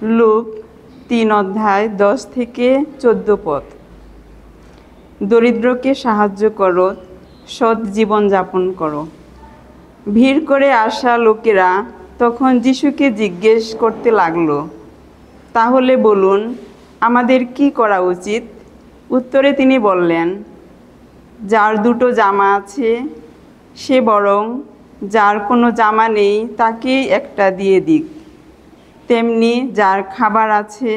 Look 3 অধ্যায় 10 থেকে 14 পদ। দরিদ্রকে সাহায্য করো, সৎ জীবনযাপন করো। ভিড় করে আসা লোকেরা তখন যিশুকে জিজ্ঞেস করতে লাগলো, তাহলে বলুন, আমাদের কি করা উচিত? উত্তরে তিনি বললেন, যার 2টো জামা আছে সে বরং যার কোনো জামা নেই তাকেই একটা দিয়ে দিক। তেমনি যার খাবার আছে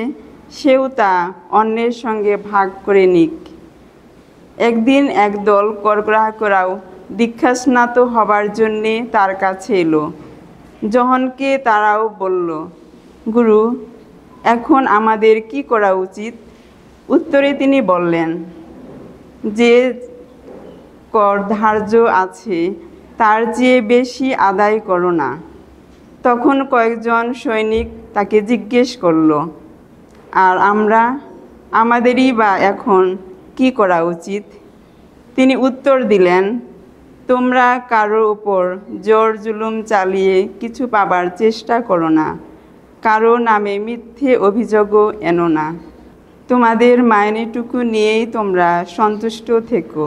সেও তা অন্যের সঙ্গে ভাগ করে নিক। একদিন একদল করগ্রাহকরাও দীক্ষাস্নাত হবার জন্যে তার কাছে এলো। যোহনকে তারাও বলল, গুরু, এখন আমাদের কি করা উচিত? উত্তরে তিনি বললেন, যে কর ধার্য আছে তার চেয়ে বেশি আদায় করো না। তখন কয়েকজন সৈনিক তাকে জিজ্ঞেস করল, আর আমাদেরই বা এখন কি করা উচিত? তিনি উত্তর দিলেন, তোমরা কারোর উপর জোর জুলুম চালিয়ে কিছু পাবার চেষ্টা করো না, কারো নামে মিথ্যে অভিযোগও এনো না। তোমাদের মাইনেটুকু নিয়েই তোমরা সন্তুষ্ট থেকো।